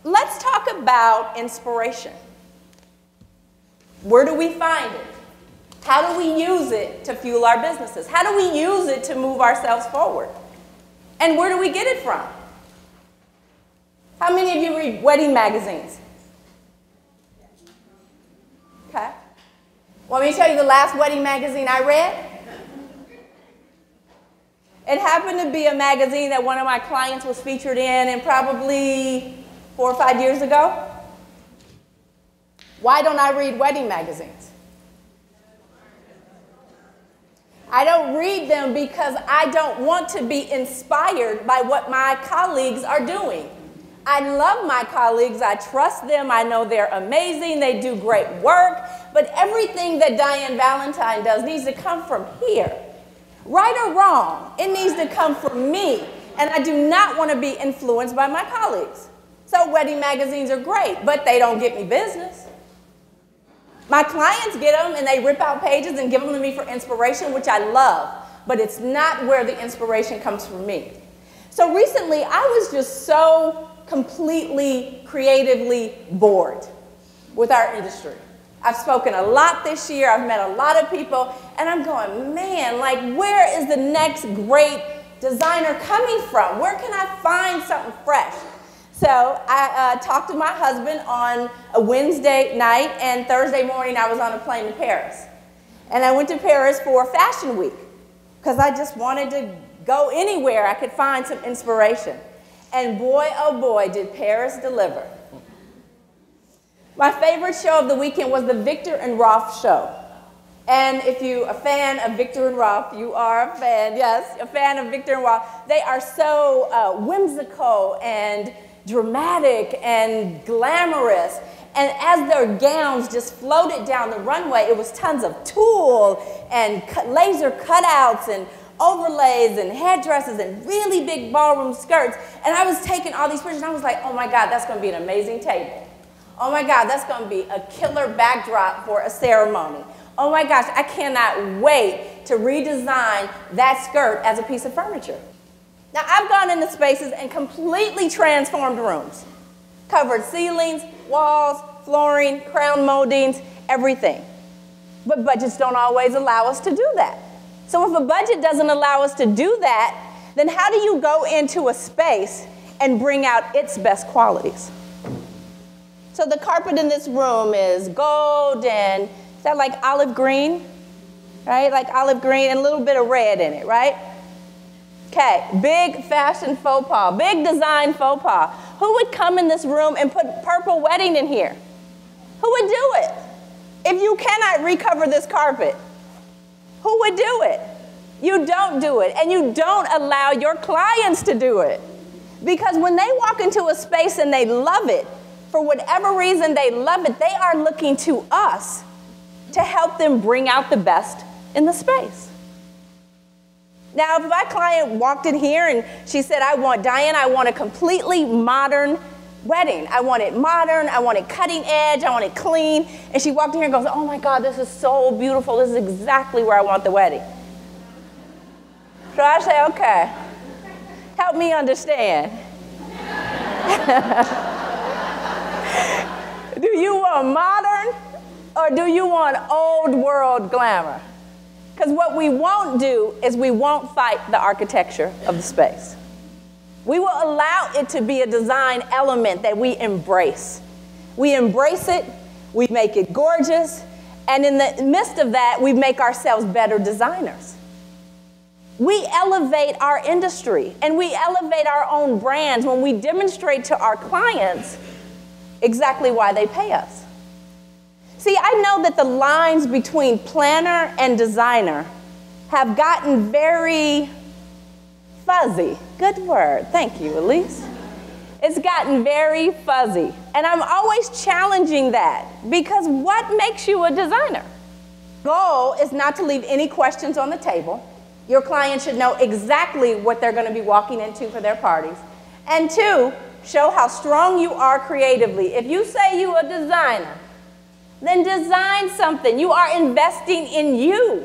let's talk about inspiration. Where do we find it? How do we use it to fuel our businesses? How do we use it to move ourselves forward? And where do we get it from? How many of you read wedding magazines? Okay. Want me to tell you the last wedding magazine I read? It happened to be a magazine that one of my clients was featured in probably 4 or 5 years ago. Why don't I read wedding magazines? I don't read them because I don't want to be inspired by what my colleagues are doing. I love my colleagues, I trust them, I know they're amazing, they do great work, but everything that Diann Valentine does needs to come from here. Right or wrong, it needs to come from me, and I do not want to be influenced by my colleagues. So wedding magazines are great, but they don't get me business. My clients get them and they rip out pages and give them to me for inspiration, which I love, but it's not where the inspiration comes from me. So recently, I was just so completely creatively bored with our industry. I've spoken a lot this year, I've met a lot of people, and I'm going, man, like, where is the next great designer coming from? Where can I find something fresh? So I talked to my husband on a Wednesday night, and Thursday morning I was on a plane to Paris. And I went to Paris for Fashion Week because I just wanted to go anywhere I could find some inspiration. And boy, oh boy, did Paris deliver. My favorite show of the weekend was the Victor and Rolf show. And if you're a fan of Victor and Rolf, you are a fan, yes, a fan of Victor and Rolf. They are so whimsical and dramatic and glamorous. And as their gowns just floated down the runway, it was tons of tulle and laser cutouts and overlays and headdresses and really big ballroom skirts. And I was taking all these pictures and I was like, oh my God, that's going to be an amazing table. Oh my God, that's going to be a killer backdrop for a ceremony. Oh my gosh, I cannot wait to redesign that skirt as a piece of furniture. Now, I've gone into spaces and completely transformed rooms. Covered ceilings, walls, flooring, crown moldings, everything. But budgets don't always allow us to do that. So if a budget doesn't allow us to do that, then how do you go into a space and bring out its best qualities? So the carpet in this room is gold and, is that like olive green? Right, like olive green and a little bit of red in it, right? Okay, big fashion faux pas, big design faux pas. Who would come in this room and put purple wedding in here? Who would do it? If you cannot recover this carpet, who would do it? You don't do it, and you don't allow your clients to do it. Because when they walk into a space and they love it, for whatever reason they love it, they are looking to us to help them bring out the best in the space. Now, if my client walked in here and she said, Diann, I want a completely modern wedding. I want it modern, I want it cutting edge, I want it clean. And she walked in here and goes, oh my God, this is so beautiful. This is exactly where I want the wedding. So I say, okay, help me understand. Do you want modern or do you want old world glamour? Because what we won't do is we won't fight the architecture of the space. We will allow it to be a design element that we embrace. We embrace it, we make it gorgeous, and in the midst of that, we make ourselves better designers. We elevate our industry and we elevate our own brands when we demonstrate to our clients exactly why they pay us. See, I know that the lines between planner and designer have gotten very fuzzy. Good word. Thank you, Elise. It's gotten very fuzzy. And I'm always challenging that because what makes you a designer? Goal is not to leave any questions on the table. Your client should know exactly what they're going to be walking into for their parties. And 2, show how strong you are creatively. If you say you're a designer, then design something. You are investing in you.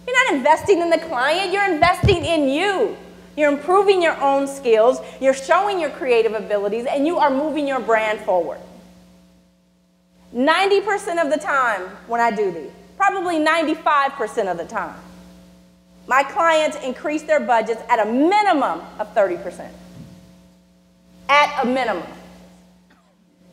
You're not investing in the client, you're investing in you. You're improving your own skills, you're showing your creative abilities, and you are moving your brand forward. 90% of the time when I do these, probably 95% of the time, my clients increase their budgets at a minimum of 30%. At a minimum.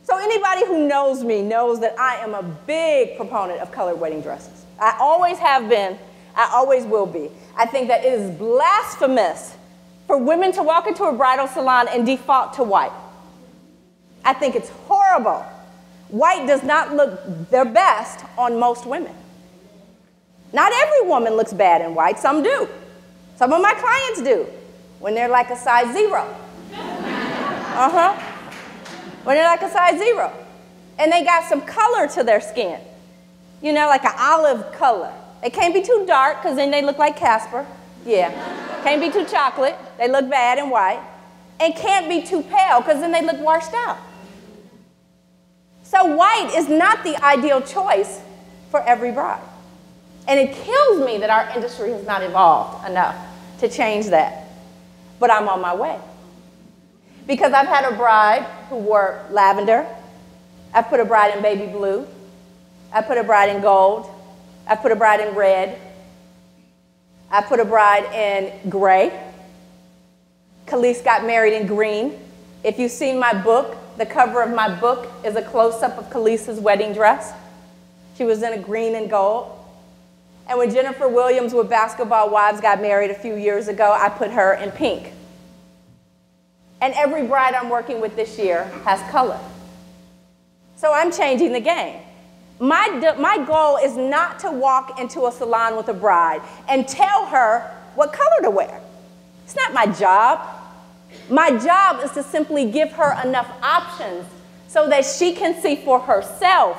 So anybody who knows me knows that I am a big proponent of colored wedding dresses. I always have been, I always will be. I think that it is blasphemous for women to walk into a bridal salon and default to white. I think it's horrible. White does not look their best on most women. Not every woman looks bad in white, some do. Some of my clients do, when they're like a size 0. When they're like a size 0. And they got some color to their skin. You know, like an olive color. They can't be too dark, because then they look like Casper. Yeah. Can't be too chocolate. They look bad in white. And can't be too pale, because then they look washed out. So white is not the ideal choice for every bride. And it kills me that our industry has not evolved enough to change that. But I'm on my way. Because I've had a bride who wore lavender. I've put a bride in baby blue. I put a bride in gold. I put a bride in red. I put a bride in gray. Khalees got married in green. If you've seen my book, the cover of my book is a close-up of Khalees' wedding dress. She was in a green and gold. And when Jennifer Williams with Basketball Wives got married a few years ago, I put her in pink. And every bride I'm working with this year has color. So I'm changing the game. My goal is not to walk into a salon with a bride and tell her what color to wear. It's not my job. My job is to simply give her enough options so that she can see for herself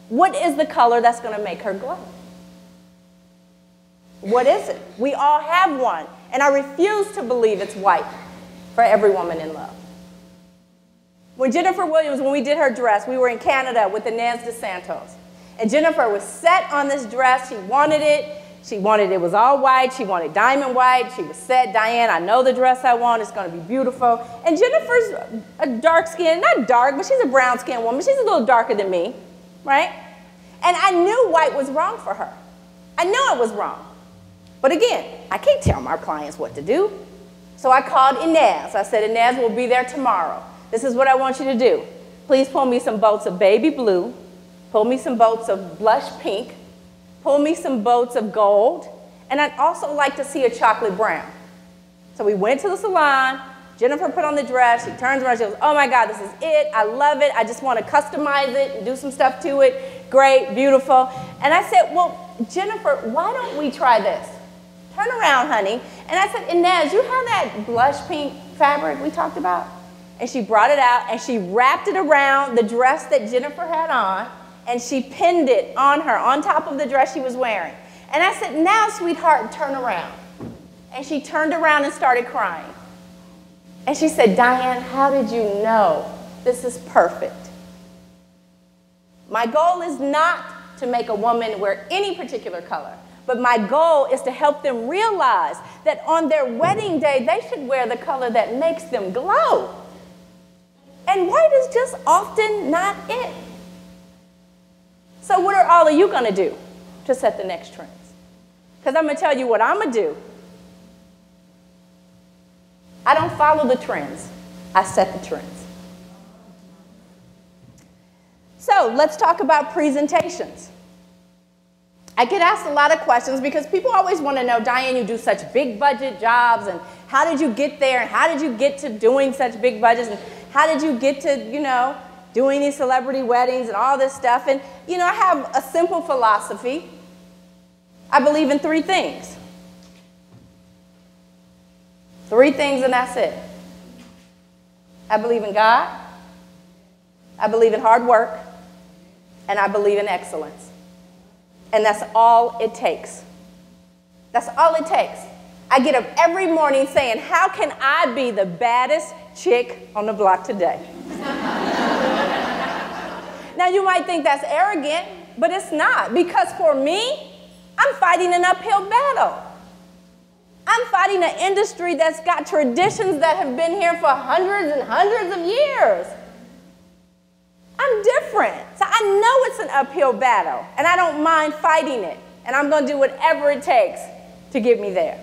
what is the color that's going to make her glow. What is it? We all have one, and I refuse to believe it's white for every woman in love. When Jennifer Williams, when we did her dress, we were in Canada with Inez DeSantos. And Jennifer was set on this dress. She wanted it. It was all white. She wanted diamond white. She was set, Diann, I know the dress I want. It's going to be beautiful. And Jennifer's a dark skin, not dark, but she's a brown skinned woman. She's a little darker than me, right? And I knew white was wrong for her. I knew it was wrong. But again, I can't tell my clients what to do. So I called Inez. I said, Inez, we'll be there tomorrow. This is what I want you to do. Please pull me some boats of baby blue. Pull me some boats of blush pink. Pull me some boats of gold. And I'd also like to see a chocolate brown. So we went to the salon. Jennifer put on the dress. She turns around. She goes, oh, my God, this is it. I love it. I just want to customize it and do some stuff to it. Great, beautiful. And I said, well, Jennifer, why don't we try this? Turn around, honey. And I said, Inez, you have that blush pink fabric we talked about? And she brought it out, and she wrapped it around the dress that Jennifer had on, and she pinned it on her, on top of the dress she was wearing. And I said, now, sweetheart, turn around. And she turned around and started crying. And she said, Diann, how did you know this is perfect? My goal is not to make a woman wear any particular color. But my goal is to help them realize that on their wedding day, they should wear the color that makes them glow. And white is just often not it. So what are all of you going to do to set the next trends? Because I'm going to tell you what I'm going to do. I don't follow the trends. I set the trends. So let's talk about presentations. I get asked a lot of questions because people always want to know, Diann, you do such big budget jobs, and how did you get there, and how did you get to doing such big budgets, and how did you get to, you know, doing these celebrity weddings and all this stuff? And, you know, I have a simple philosophy. I believe in 3 things. 3 things, and that's it. I believe in God, I believe in hard work, and I believe in excellence. And that's all it takes. That's all it takes. I get up every morning saying, how can I be the baddest chick on the block today? Now, you might think that's arrogant, but it's not. Because for me, I'm fighting an uphill battle. I'm fighting an industry that's got traditions that have been here for hundreds and hundreds of years. I'm different. So I know it's an uphill battle, and I don't mind fighting it. And I'm going to do whatever it takes to get me there.